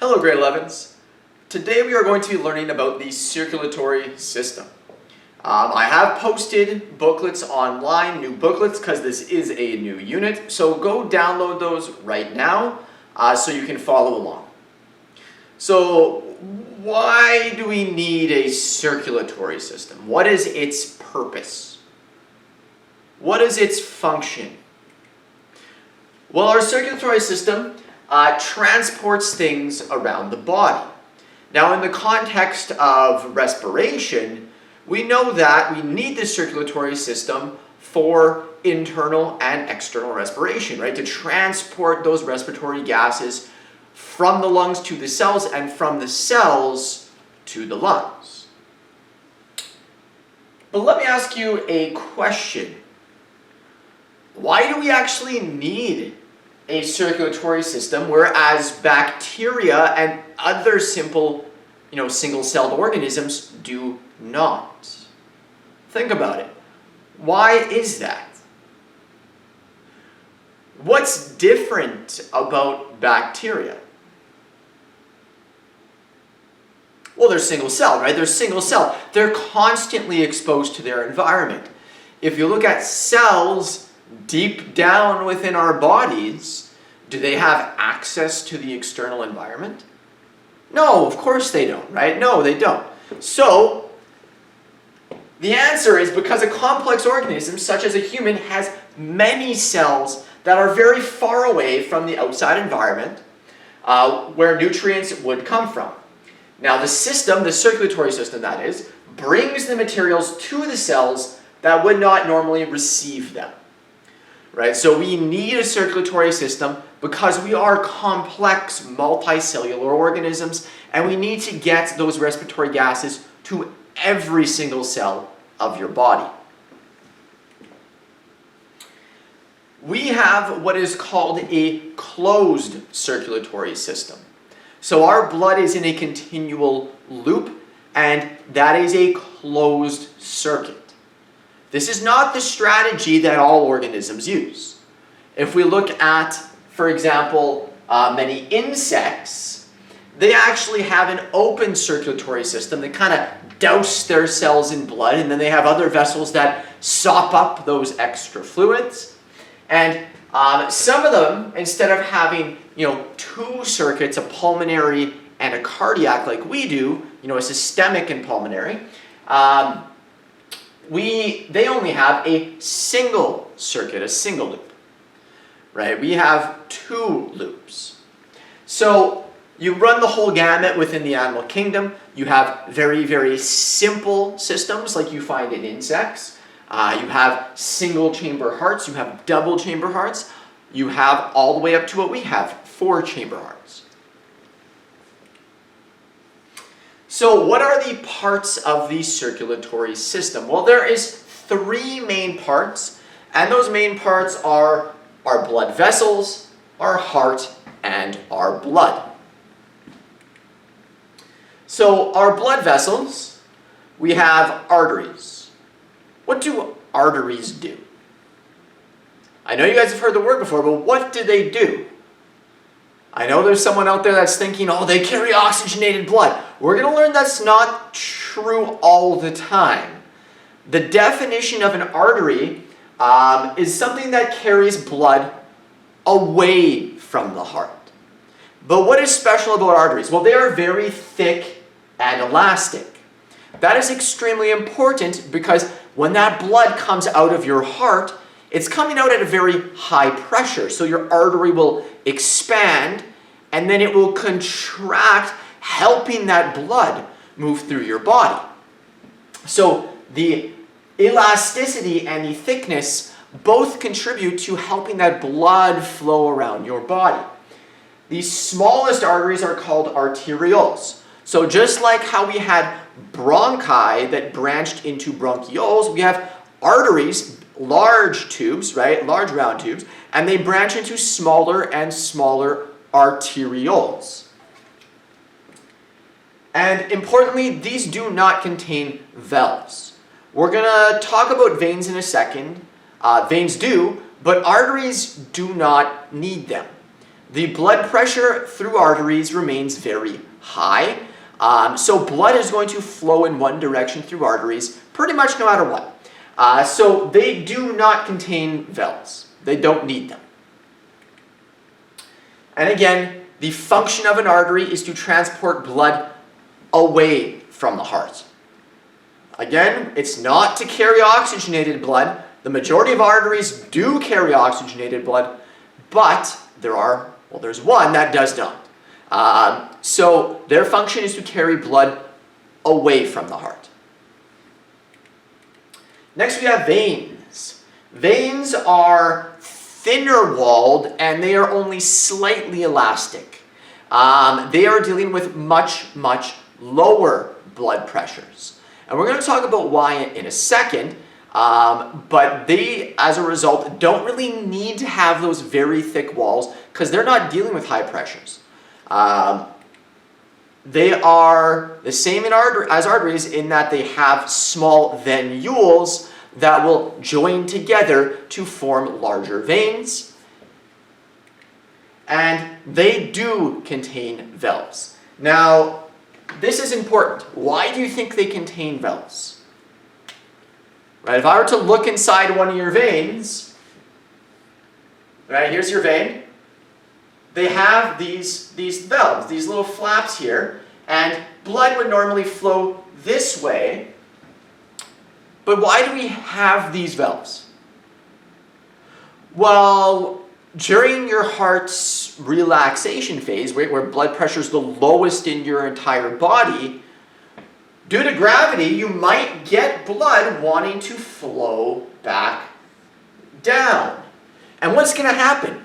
Hello grade 11s. Today we are going to be learning about the circulatory system. I have posted booklets online, new booklets, because this is a new unit. So go download those right now so you can follow along. So why do we need a circulatory system? What is its purpose? What is its function? Well, our circulatory system transports things around the body. Now, in the context of respiration, we know that we need the circulatory system for internal and external respiration, right? To transport those respiratory gases from the lungs to the cells and from the cells to the lungs. But let me ask you a question. Why do we actually need a circulatory system, whereas bacteria and other simple, single-celled organisms do not? Think about it. Why is that? What's different about bacteria? Well, they're single-celled, right? They're single-celled. They're constantly exposed to their environment. If you look at cells deep down within our bodies, do they have access to the external environment? No, of course they don't, right? No, they don't. So, the answer is because a complex organism, such as a human, has many cells that are very far away from the outside environment where nutrients would come from. Now, the system, the circulatory system that is, brings the materials to the cells that would not normally receive them. Right? So we need a circulatory system because we are complex multicellular organisms and we need to get those respiratory gases to every single cell of your body. We have what is called a closed circulatory system. So our blood is in a continual loop and that is a closed circuit. This is not the strategy that all organisms use. If we look at, for example, many insects, they actually have an open circulatory system. They kind of douse their cells in blood, and then they have other vessels that sop up those extra fluids. And some of them, instead of having two circuits, a pulmonary and a cardiac like we do, a systemic and pulmonary, they only have a single circuit, a single loop, right? We have two loops. So you run the whole gamut within the animal kingdom. You have very, very simple systems like you find in insects. You have single chamber hearts. You have double chamber hearts. You have all the way up to what we have, 4 chamber hearts. So what are the parts of the circulatory system? Well, there is 3 main parts, and those main parts are our blood vessels, our heart, and our blood. So our blood vessels, we have arteries. What do arteries do? I know you guys have heard the word before, but what do they do? I know there's someone out there that's thinking, oh, they carry oxygenated blood. We're going to learn that's not true all the time. The definition of an artery is something that carries blood away from the heart. But what is special about arteries? Well, they are very thick and elastic. That is extremely important because when that blood comes out of your heart, it's coming out at a very high pressure. So your artery will expand and then it will contract, helping that blood move through your body. So the elasticity and the thickness both contribute to helping that blood flow around your body. The smallest arteries are called arterioles. So just like how we had bronchi that branched into bronchioles, we have arteries, large tubes, right? Large round tubes, and they branch into smaller and smaller arterioles. And importantly, these do not contain valves. We're going to talk about veins in a second. Veins do, but arteries do not need them. the blood pressure through arteries remains very high. So blood is going to flow in one direction through arteries pretty much no matter what. So they do not contain valves. They don't need them. And again, the function of an artery is to transport blood away from the heart. Again, it's not to carry oxygenated blood. The majority of arteries do carry oxygenated blood, but there's one that does not. So their function is to carry blood away from the heart. Next we have veins. Veins are thinner walled and they are only slightly elastic. They are dealing with much, much lower blood pressures. And we're going to talk about why in a second, but they, as a result, don't really need to have those very thick walls because they're not dealing with high pressures. They are the same as arteries in that they have small venules that will join together to form larger veins. And they do contain valves. Now, this is important. Why do you think they contain valves? Right, if I were to look inside one of your veins, right, here's your vein. They have these valves, these little flaps here, and blood would normally flow this way. But why do we have these valves? Well, during your heart's relaxation phase, where blood pressure is the lowest in your entire body, due to gravity, you might get blood wanting to flow back down. And what's going to happen?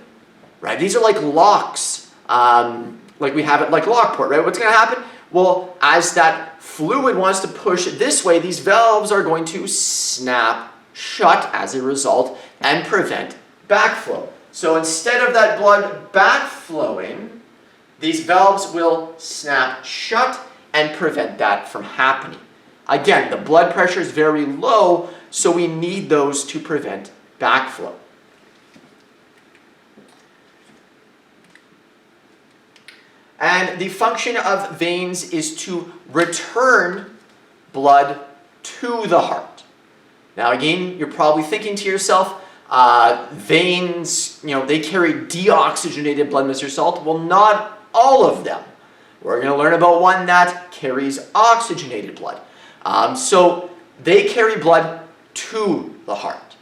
Right? These are like locks, like we have it like Lockport, right? What's going to happen? Well, as that fluid wants to push this way, these valves are going to snap shut as a result and prevent backflow. So instead of that blood backflowing, these valves will snap shut and prevent that from happening. Again, the blood pressure is very low, so we need those to prevent backflow. And the function of veins is to return blood to the heart. Now again, you're probably thinking to yourself, veins, they carry deoxygenated blood, Mr. Salt. Well, not all of them. We're going to learn about one that carries oxygenated blood. So they carry blood to the heart.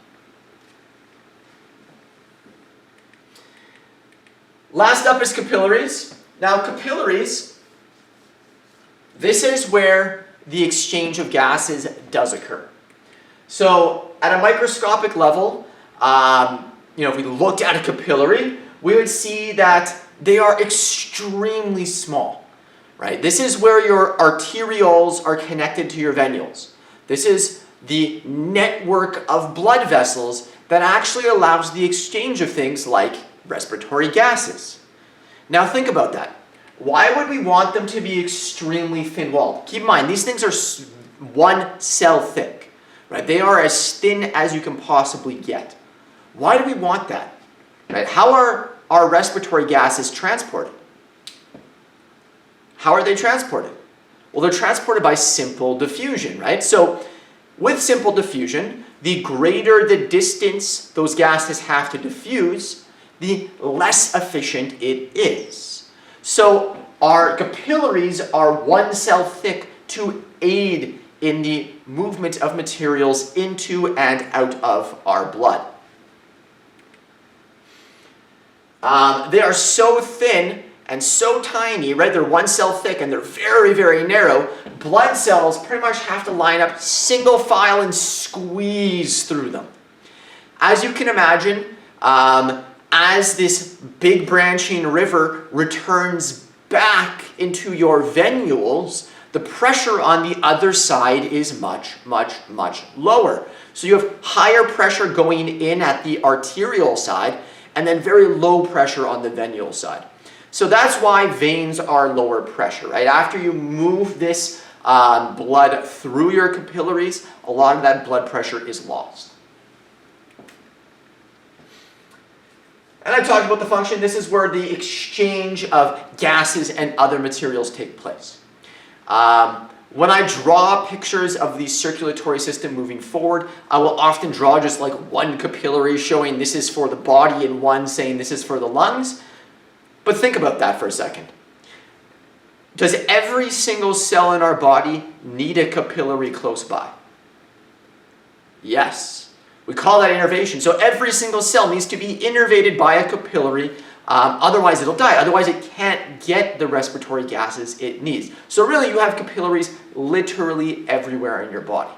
Last up is capillaries. Now capillaries, this is where the exchange of gases does occur. So at a microscopic level, if we looked at a capillary, we would see that they are extremely small, right? This is where your arterioles are connected to your venules. This is the network of blood vessels that actually allows the exchange of things like respiratory gases. Now think about that. Why would we want them to be extremely thin-walled? Keep in mind, these things are 1 cell thick, right? They are as thin as you can possibly get. Why do we want that? Right? How are our respiratory gases transported? How are they transported? Well, they're transported by simple diffusion, right? So with simple diffusion, the greater the distance those gases have to diffuse, the less efficient it is. So our capillaries are 1 cell thick to aid in the movement of materials into and out of our blood. They are so thin and so tiny, right? They're 1 cell thick and they're very, very narrow. Blood cells pretty much have to line up single file and squeeze through them. As you can imagine, as this big branching river returns back into your venules, the pressure on the other side is much, much, much lower. So you have higher pressure going in at the arterial side and then very low pressure on the venule side. So that's why veins are lower pressure, right? After you move this blood through your capillaries, a lot of that blood pressure is lost. And I talked about the function. This is where the exchange of gases and other materials take place. When I draw pictures of the circulatory system moving forward, I will often draw just like one capillary showing this is for the body and one saying this is for the lungs. But think about that for a second. Does every single cell in our body need a capillary close by? Yes. We call that innervation. So every single cell needs to be innervated by a capillary, otherwise it'll die. Otherwise it can't get the respiratory gases it needs. So really you have capillaries literally everywhere in your body.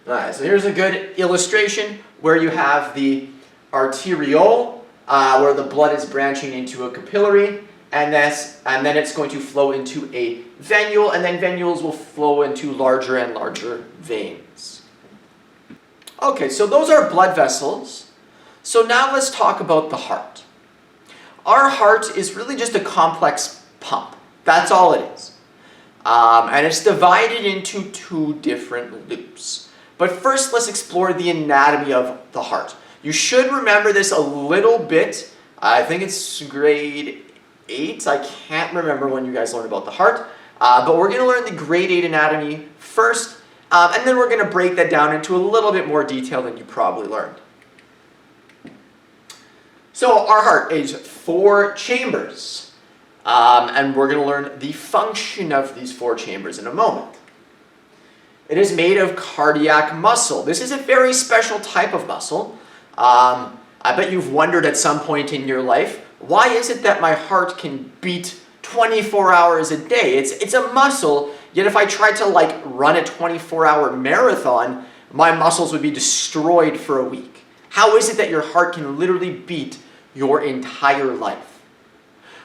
Alright, so here's a good illustration where you have the arteriole, where the blood is branching into a capillary, and then it's going to flow into a venule, and then venules will flow into larger and larger veins. Okay, so those are blood vessels. So now let's talk about the heart. Our heart is really just a complex pump. That's all it is. And it's divided into two different loops. But first, let's explore the anatomy of the heart. You should remember this a little bit. I think it's grade 8. I can't remember when you guys learned about the heart. But we're going to learn the grade 8 anatomy first. And then we're going to break that down into a little bit more detail than you probably learned. So our heart is 4 chambers. And we're going to learn the function of these 4 chambers in a moment. It is made of cardiac muscle. This is a very special type of muscle. I bet you've wondered at some point in your life, why is it that my heart can beat 24 hours a day? It's a muscle, yet if I tried to run a 24-hour marathon, my muscles would be destroyed for a week. How is it that your heart can literally beat your entire life?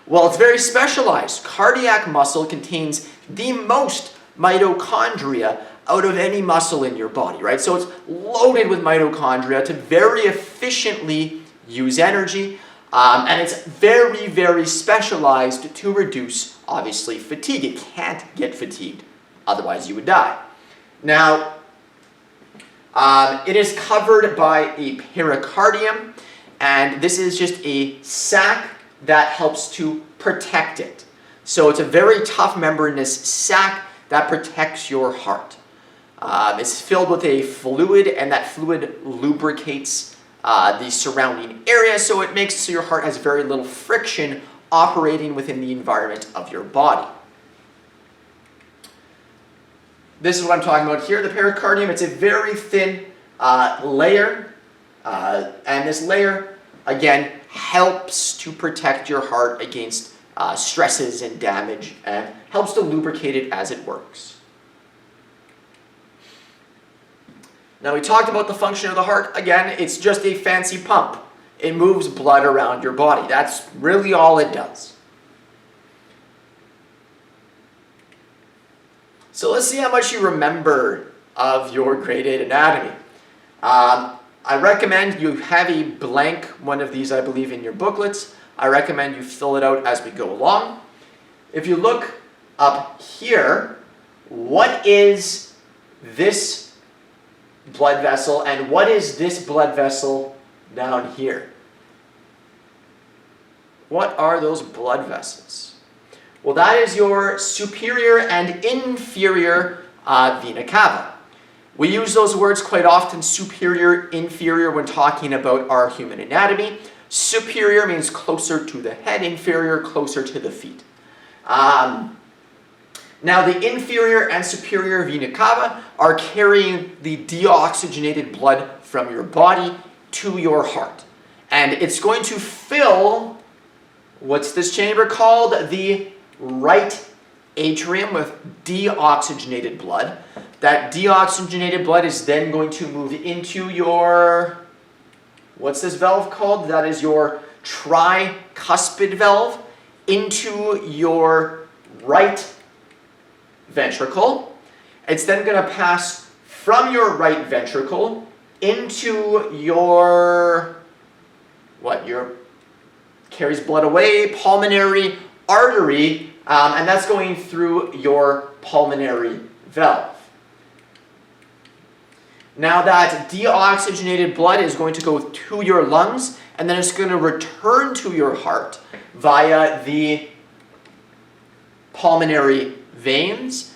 Well, it's very specialized. Cardiac muscle contains the most mitochondria out of any muscle in your body, right? So it's loaded with mitochondria to very efficiently use energy, and it's very, very specialized to reduce, obviously, fatigue. It can't get fatigued, otherwise you would die. Now, it is covered by a pericardium, and this is just a sac that helps to protect it. So it's a very tough membranous sac that protects your heart. It's filled with a fluid, and that fluid lubricates the surrounding area, so it makes so your heart has very little friction operating within the environment of your body. This is what I'm talking about here, the pericardium. It's a very thin layer, and this layer, again, helps to protect your heart against stresses and damage, and helps to lubricate it as it works. Now we talked about the function of the heart. Again, it's just a fancy pump. It moves blood around your body. That's really all it does. So let's see how much you remember of your grade 8 anatomy. I recommend you have a blank one of these, I believe, in your booklets. I recommend you fill it out as we go along. If you look up here, what is this blood vessel, and what is this blood vessel down here? What are those blood vessels? Well, that is your superior and inferior vena cava. We use those words quite often, superior, inferior, when talking about our human anatomy. Superior means closer to the head, inferior, closer to the feet. Now, the inferior and superior vena cava are carrying the deoxygenated blood from your body to your heart. And it's going to fill, what's this chamber called? The right atrium with deoxygenated blood. That deoxygenated blood is then going to move into your, what's this valve called? That is your tricuspid valve, into your right ventricle. It's then going to pass from your right ventricle into your, carries blood away, pulmonary artery, and that's going through your pulmonary valve. Now that deoxygenated blood is going to go to your lungs, and then it's going to return to your heart via the pulmonary veins.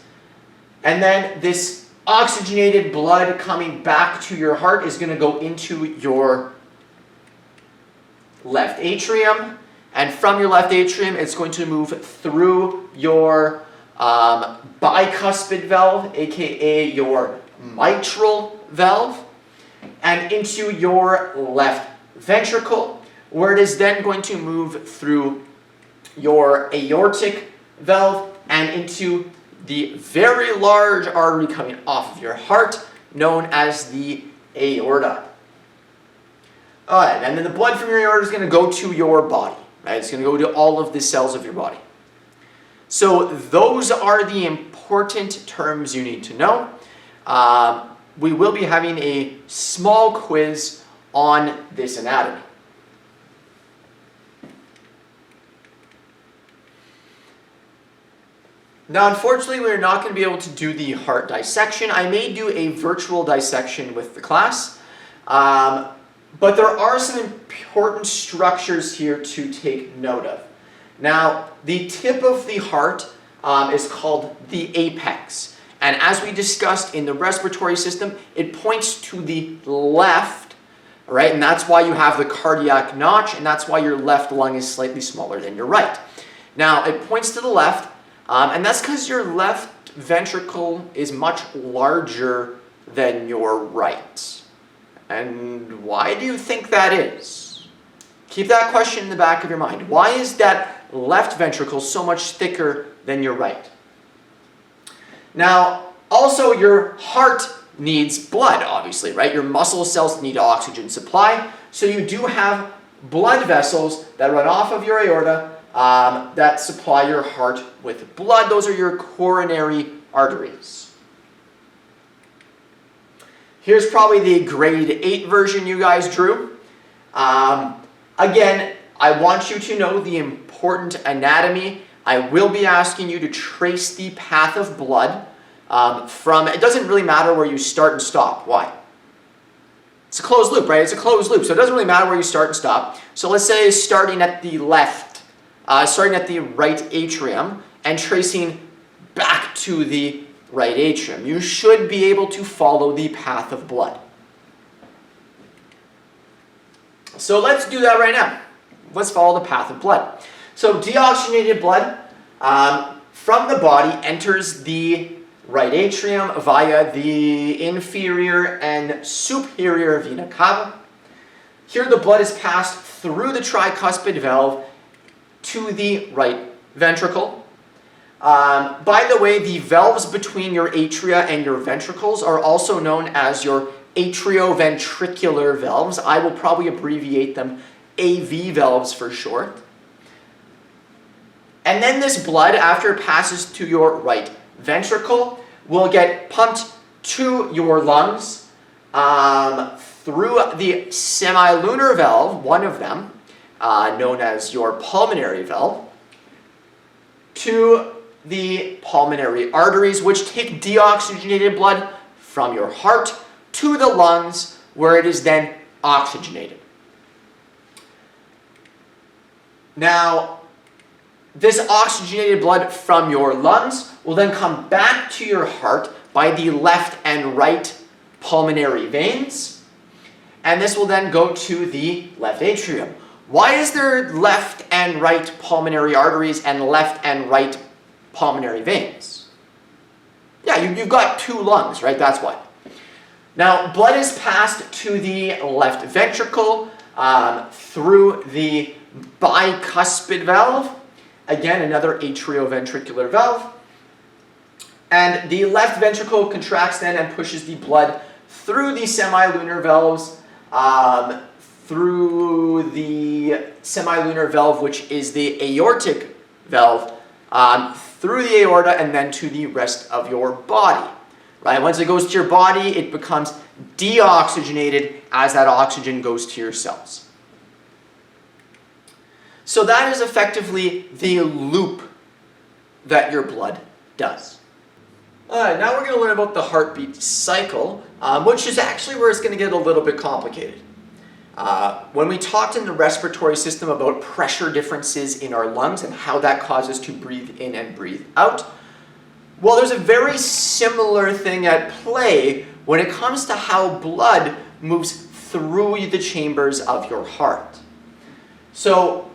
And then this oxygenated blood coming back to your heart is going to go into your left atrium. And from your left atrium, it's going to move through your bicuspid valve, aka your mitral valve, and into your left ventricle, where it is then going to move through your aortic valve and into the very large artery coming off of your heart, known as the aorta. Alright, and then the blood from your aorta is going to go to your body. Right? It's going to go to all of the cells of your body. So those are the important terms you need to know. We will be having a small quiz on this anatomy. Now, unfortunately, we're not going to be able to do the heart dissection. I may do a virtual dissection with the class, but there are some important structures here to take note of. Now, the tip of the heart is called the apex. And as we discussed in the respiratory system, it points to the left, right? And that's why you have the cardiac notch, and that's why your left lung is slightly smaller than your right. Now, it points to the left, and that's because your left ventricle is much larger than your right. And why do you think that is? Keep that question in the back of your mind. Why is that left ventricle so much thicker than your right? Now, also your heart needs blood, obviously, right? Your muscle cells need oxygen supply. So you do have blood vessels that run off of your aorta that supply your heart with blood. Those are your coronary arteries. Here's probably the grade 8 version you guys drew. Again, I want you to know the important anatomy. I will be asking you to trace the path of blood from, it doesn't really matter where you start and stop. Why? It's a closed loop, right? It's a closed loop, so it doesn't really matter where you start and stop. So let's say starting at the left, starting at the right atrium and tracing back to the right atrium. You should be able to follow the path of blood. So let's do that right now. Let's follow the path of blood. So deoxygenated blood from the body enters the right atrium via the inferior and superior vena cava. Here the blood is passed through the tricuspid valve to the right ventricle. By the way, the valves between your atria and your ventricles are also known as your atrioventricular valves. I will probably abbreviate them AV valves for short. And then this blood, after it passes to your right ventricle, will get pumped to your lungs through the semilunar valve, one of them, known as your pulmonary valve, to the pulmonary arteries, which take deoxygenated blood from your heart to the lungs, where it is then oxygenated. Now, this oxygenated blood from your lungs will then come back to your heart by the left and right pulmonary veins, and this will then go to the left atrium. Why is there left and right pulmonary arteries and left and right pulmonary veins? Yeah, you've got two lungs, right? That's why. Now, blood is passed to the left ventricle through the bicuspid valve. Again, another atrioventricular valve. And the left ventricle contracts then and pushes the blood through the semilunar valves, through the semilunar valve, which is the aortic valve, through the aorta and then to the rest of your body. Right? Once it goes to your body, it becomes deoxygenated as that oxygen goes to your cells. So that is effectively the loop that your blood does. Alright, now we're going to learn about the heartbeat cycle, which is actually where it's going to get a little bit complicated. When we talked in the respiratory system about pressure differences in our lungs and how that causes to breathe in and breathe out, well, there's a very similar thing at play when it comes to how blood moves through the chambers of your heart. So,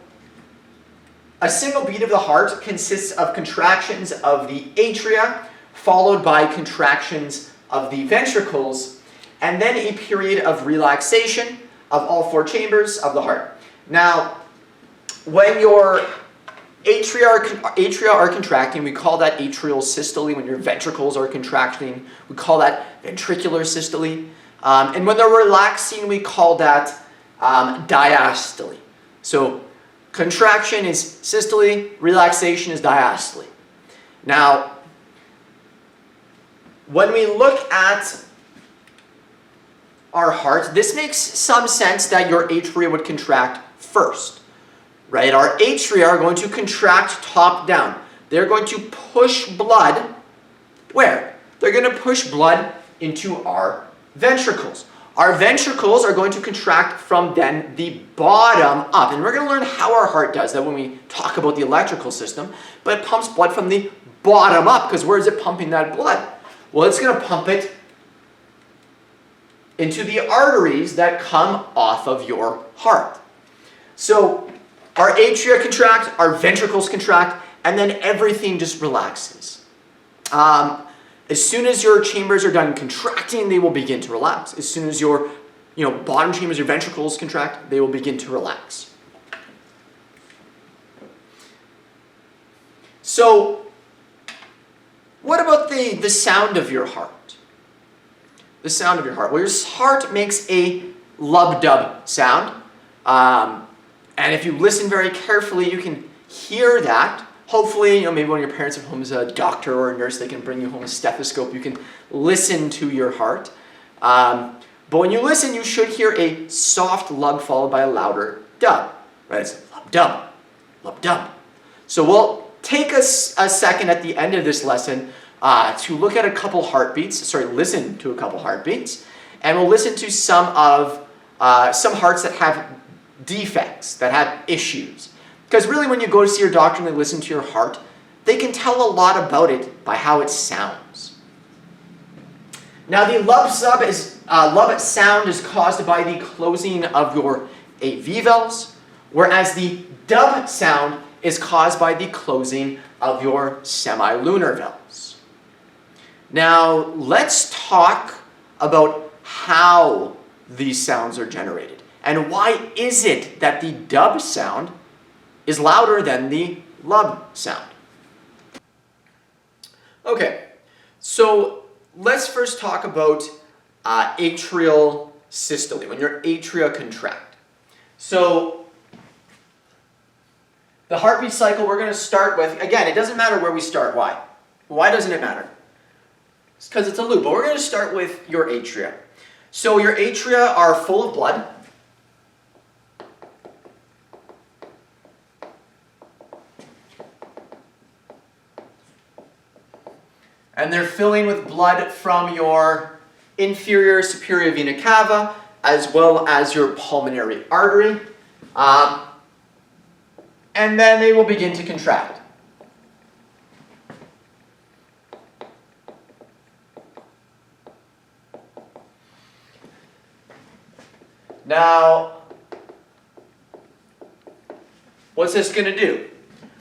a single beat of the heart consists of contractions of the atria, followed by contractions of the ventricles, and then a period of relaxation of all four chambers of the heart. Now, when your atria are contracting, we call that atrial systole. When your ventricles are contracting, we call that ventricular systole. And when they're relaxing, we call that diastole. So, contraction is systole, relaxation is diastole. Now, when we look at our heart, this makes some sense that your atria would contract first, right? Our atria are going to contract top down. They're going to push blood, where? They're going to push blood into our ventricles. Our ventricles are going to contract from then the bottom up. And we're going to learn how our heart does that when we talk about the electrical system. But it pumps blood from the bottom up, because where is it pumping that blood? Well, it's going to pump it into the arteries that come off of your heart. So our atria contract, our ventricles contract, and then everything just relaxes. As soon as your chambers are done contracting, they will begin to relax. As soon as your bottom chambers, your ventricles contract, they will begin to relax. So, what about the sound of your heart? The sound of your heart. Well, your heart makes a lub-dub sound. And if you listen very carefully, you can hear that. Hopefully, maybe one of your parents at home is a doctor or a nurse, they can bring you home a stethoscope. You can listen to your heart. But when you listen, you should hear a soft lub followed by a louder dub. Right? It's lub-dub, lub-dub. So we'll take a second at the end of this lesson to look at a couple heartbeats. Listen to a couple heartbeats. And we'll listen to some hearts that have defects, that have issues. Because really when you go to see your doctor and they listen to your heart, they can tell a lot about it by how it sounds. Now the lub sound is caused by the closing of your AV valves, whereas the dub sound is caused by the closing of your semilunar valves. Now let's talk about how these sounds are generated. And why is it that the dub sound is louder than the lub sound? Okay, so let's first talk about atrial systole, when your atria contract. So the heartbeat cycle we're going to start with, again, it doesn't matter where we start. Why? Why doesn't it matter? It's because it's a loop, but we're going to start with your atria. So your atria are full of blood. And they're filling with blood from your inferior superior vena cava as well as your pulmonary artery. And then they will begin to contract. Now, what's this going to do?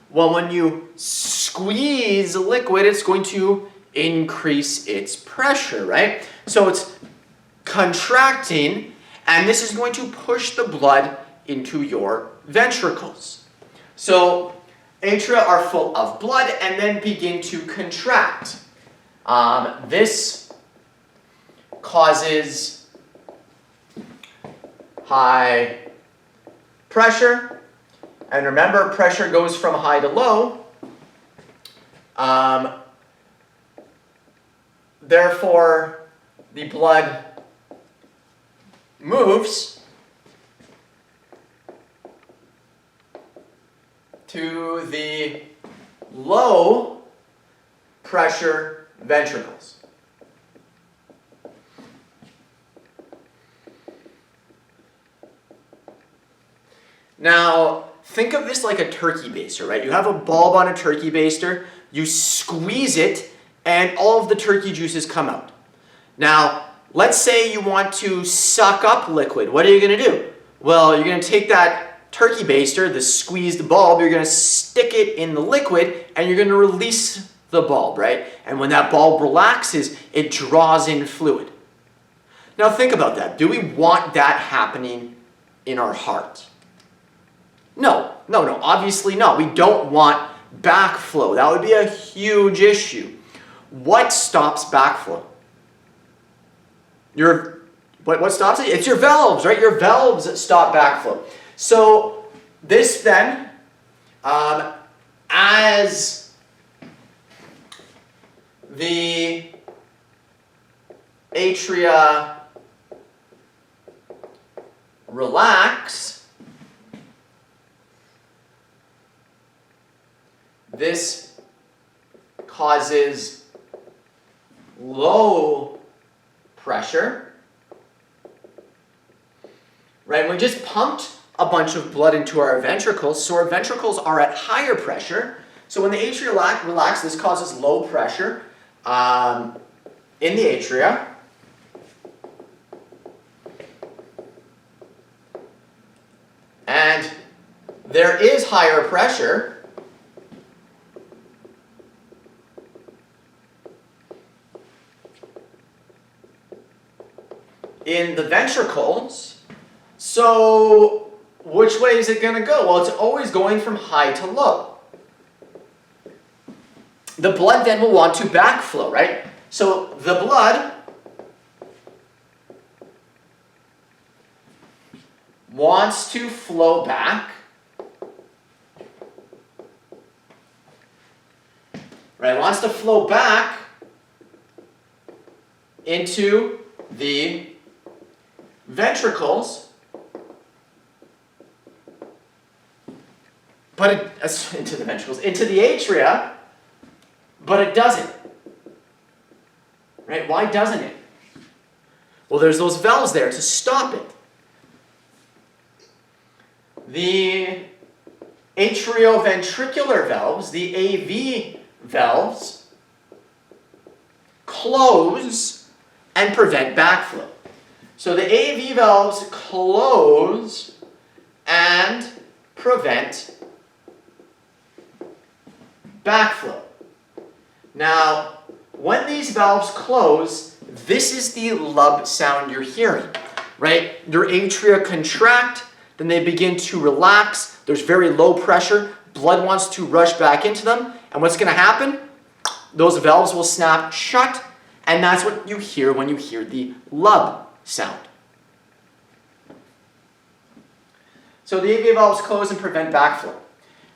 Well, when you squeeze a liquid, it's going to increase its pressure, right? So it's contracting, and this is going to push the blood into your ventricles. So atria are full of blood and then begin to contract. This causes high pressure, and remember, pressure goes from high to low. Therefore, the blood moves to the low pressure ventricles. Now, think of this like a turkey baster, right? You have a bulb on a turkey baster, you squeeze it, and all of the turkey juices come out. Now, let's say you want to suck up liquid. What are you going to do? Well, you're going to take that turkey baster, the squeezed bulb, you're going to stick it in the liquid, and you're going to release the bulb, right? And when that bulb relaxes, it draws in fluid. Now think about that. Do we want that happening in our heart? No, obviously not. We don't want backflow. That would be a huge issue. What stops backflow? What stops it? It's your valves, right? Your valves stop backflow. So this then, as the atria relax, this causes low pressure, right? We just pumped a bunch of blood into our ventricles, so our ventricles are at higher pressure. So when the atria relax, this causes low pressure in the atria. And there is higher pressure in the ventricles. So which way is it going to go? Well, it's always going from high to low. The blood then will want to backflow, right? So the blood wants to flow back, right? Wants to flow back into the ventricles, but into the atria, but it doesn't. Right? Why doesn't it? Well, there's those valves there to stop it. The atrioventricular valves, the AV valves, close and prevent backflow. So the AV valves close and prevent backflow. Now, when these valves close, this is the lub sound you're hearing, right? Your atria contract, then they begin to relax. There's very low pressure. Blood wants to rush back into them. And what's going to happen? Those valves will snap shut, and that's what you hear when you hear the lub sound. So the AV valves close and prevent backflow.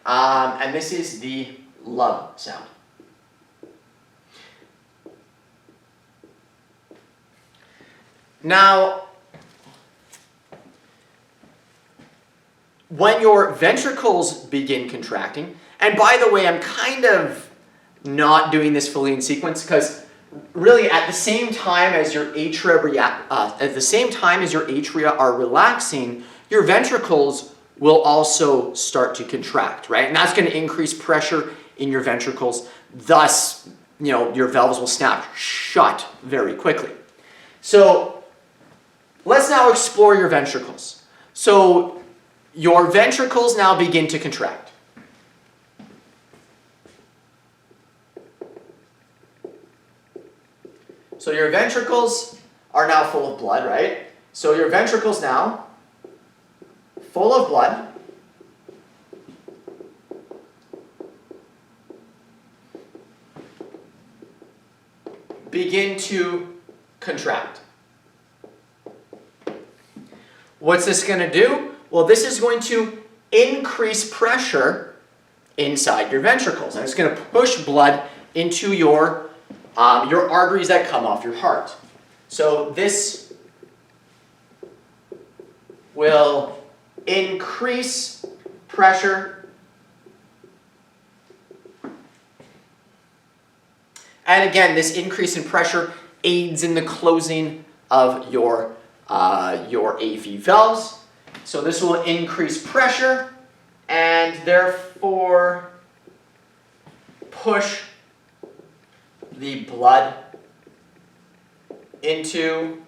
And this is the lub sound. Now, when your ventricles begin contracting, and by the way, I'm kind of not doing this fully in sequence because really at the same time as your atria are relaxing, your ventricles will also start to contract, right? And that's going to increase pressure in your ventricles. Thus, your valves will snap shut very quickly. So let's now explore your ventricles. So your ventricles now begin to contract. So your ventricles are now full of blood, right? So your ventricles now, full of blood, begin to contract. What's this going to do? Well, this is going to increase pressure inside your ventricles. And it's going to push blood into your arteries that come off your heart. So this will increase pressure And again, this increase in pressure aids in the closing of your AV valves. So this will increase pressure and therefore push the blood into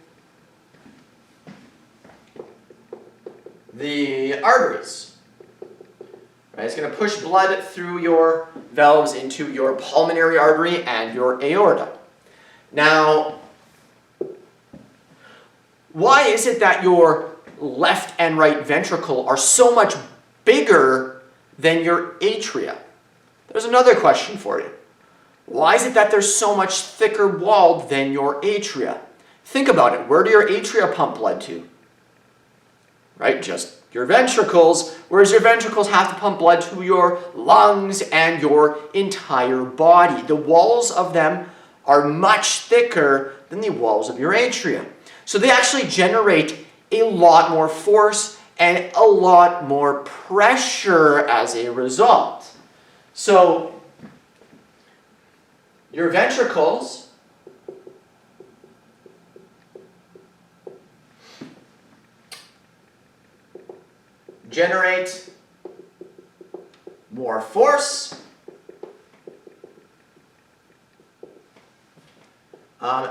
the arteries. Right, it's going to push blood through your valves into your pulmonary artery and your aorta. Now, why is it that your left and right ventricle are so much bigger than your atria? There's another question for you. Why is it that they're so much thicker walled than your atria? Think about it. Where do your atria pump blood to? Right? Just your ventricles, whereas your ventricles have to pump blood to your lungs and your entire body. The walls of them are much thicker than the walls of your atria. So they actually generate a lot more force and a lot more pressure as a result. So your ventricles generate more force.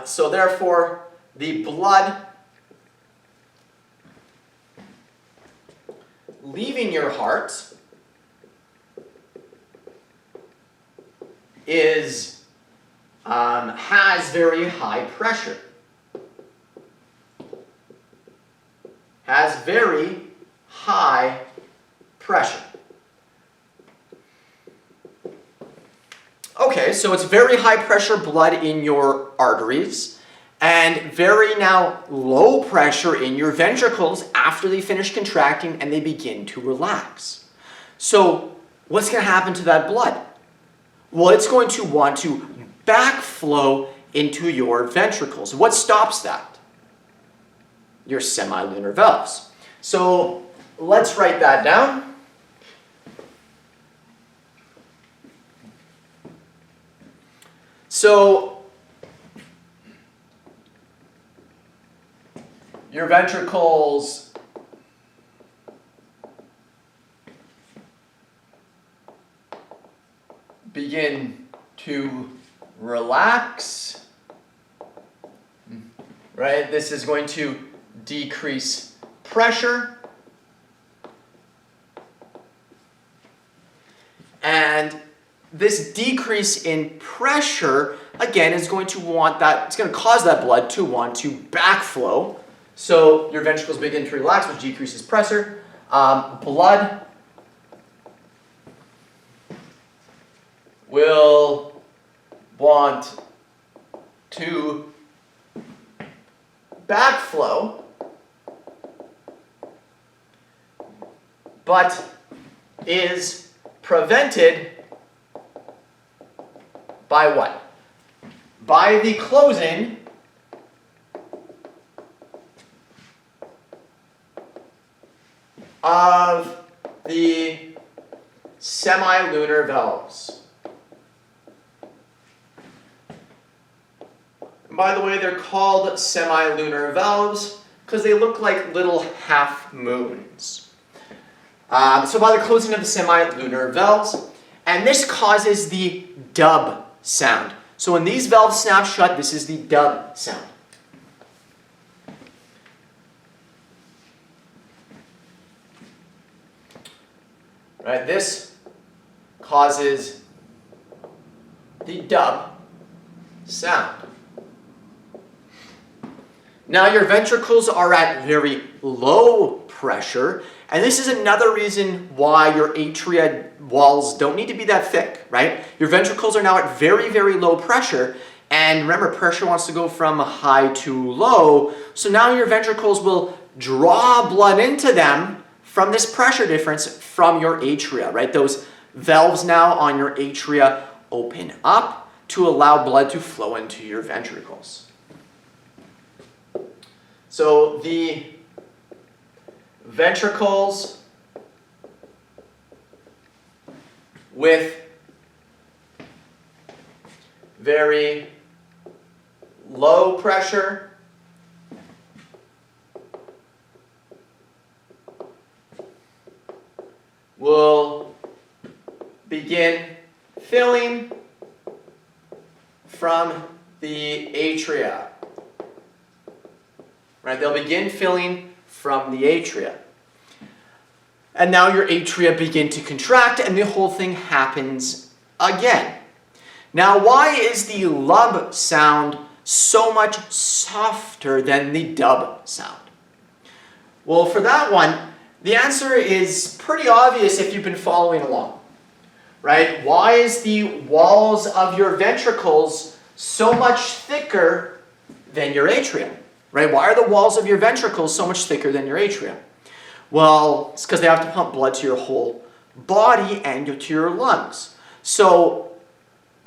So therefore, the blood leaving your heart has very high pressure. Has very high pressure. Okay, so it's very high pressure blood in your arteries and very now low pressure in your ventricles after they finish contracting and they begin to relax. So what's going to happen to that blood? Well, it's going to want to backflow into your ventricles. What stops that? Your semilunar valves. So let's write that down. So your ventricles begin to relax, right? This is going to decrease pressure. And this decrease in pressure, again, is going to it's going to cause that blood to want to backflow. So your ventricles begin to relax, which decreases pressure. Blood will want to backflow, but is prevented by what? By the closing of the semilunar valves. And by the way, they're called semilunar valves because they look like little half moons. So by the closing of the semilunar valves, and this causes the dub sound. So when these valves snap shut, this is the dub sound. Right, this causes the dub sound. Now your ventricles are at very low pressure, and this is another reason why your atria walls don't need to be that thick, right? Your ventricles are now at very, very low pressure, and remember, pressure wants to go from high to low, so now your ventricles will draw blood into them from this pressure difference from your atria, right? Those valves now on your atria open up to allow blood to flow into your ventricles. So the ventricles with very low pressure will begin filling from the atria. Right? They'll begin filling from the atria. And now your atria begin to contract and the whole thing happens again. Now, why is the lub sound so much softer than the dub sound? Well, for that one, the answer is pretty obvious if you've been following along. Right? Why is the walls of your ventricles so much thicker than your atria? Right? Why are the walls of your ventricles so much thicker than your atria? Well, it's because they have to pump blood to your whole body and to your lungs. So,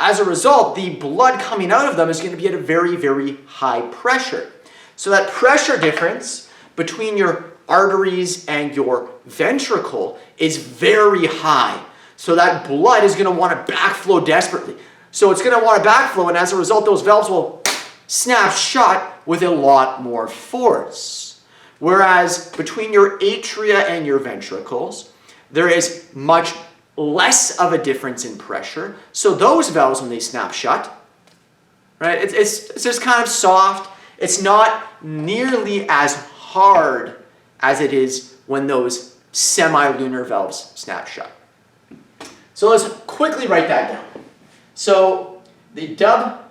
as a result, the blood coming out of them is going to be at a very, very high pressure. So that pressure difference between your arteries and your ventricle is very high. So that blood is going to want to backflow desperately. So it's going to want to backflow, and as a result, those valves will snap shut with a lot more force. Whereas between your atria and your ventricles, there is much less of a difference in pressure. So those valves, when they snap shut, right, it's just kind of soft. It's not nearly as hard as it is when those semilunar valves snap shut. So let's quickly write that down. So the dub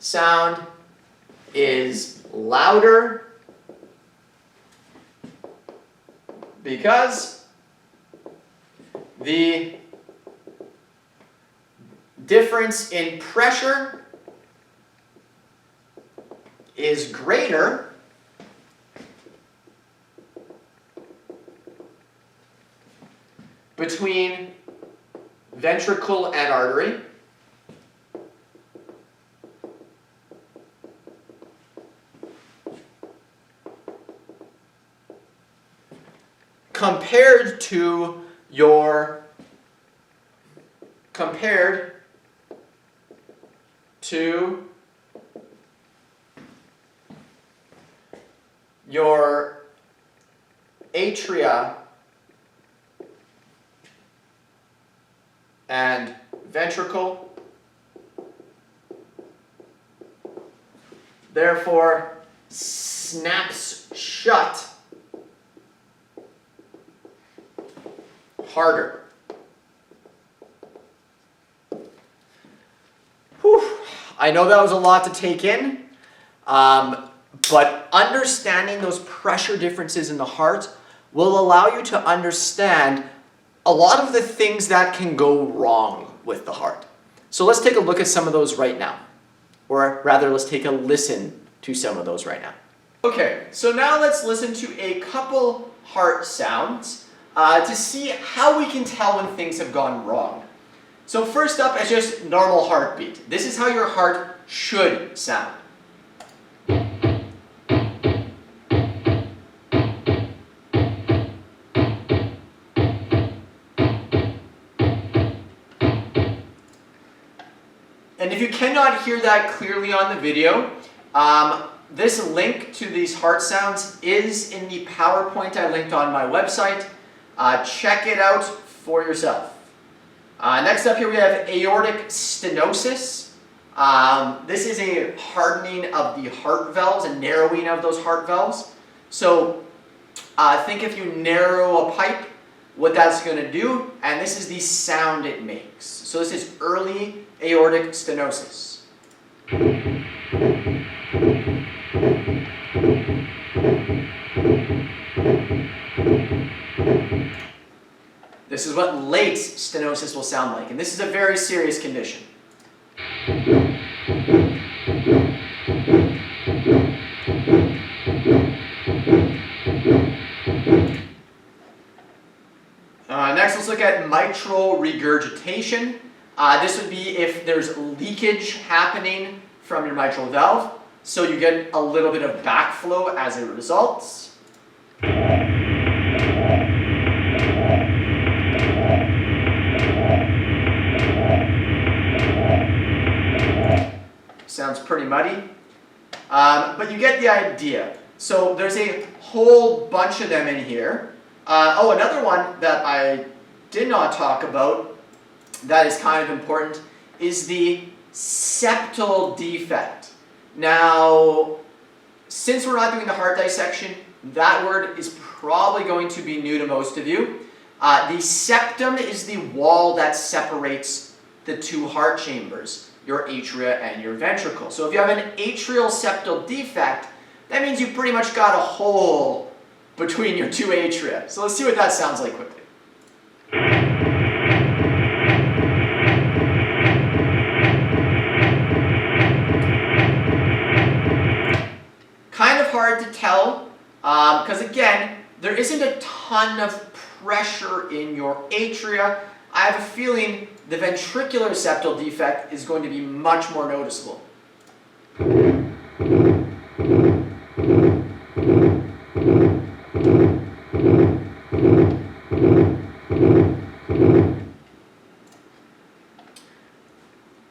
sound is louder because the difference in pressure is greater between ventricle and artery compared to your atria and ventricle. Therefore, snaps shut harder. Whew. I know that was a lot to take in, but understanding those pressure differences in the heart will allow you to understand a lot of the things that can go wrong with the heart. So let's take a look at some of those right now. Or rather, let's take a listen to some of those right now. Okay, so now let's listen to a couple heart sounds to see how we can tell when things have gone wrong. So first up is just normal heartbeat. This is how your heart should sound. And if you cannot hear that clearly on the video, this link to these heart sounds is in the PowerPoint I linked on my website. Check it out for yourself. Next up here we have aortic stenosis. This is a hardening of the heart valves, a narrowing of those heart valves. So think if you narrow a pipe, what that's going to do, and this is the sound it makes. So this is early aortic stenosis. This is what late stenosis will sound like, and this is a very serious condition. Next, let's look at mitral regurgitation. This would be if there's leakage happening from your mitral valve, so you get a little bit of backflow as a result. muddy, but you get the idea. So there's a whole bunch of them in here. Oh, another one that I did not talk about that is kind of important is the septal defect. Now, since we're not doing the heart dissection, that word is probably going to be new to most of you. The septum is the wall that separates the two heart chambers, your atria and your ventricle. So if you have an atrial septal defect, that means you pretty much got a hole between your two atria. So let's see what that sounds like quickly. Kind of hard to tell, because again, there isn't a ton of pressure in your atria. I have a feeling the ventricular septal defect is going to be much more noticeable.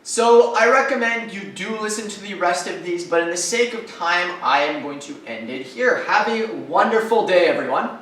So I recommend you do listen to the rest of these, but in the sake of time, I am going to end it here. Have a wonderful day, everyone.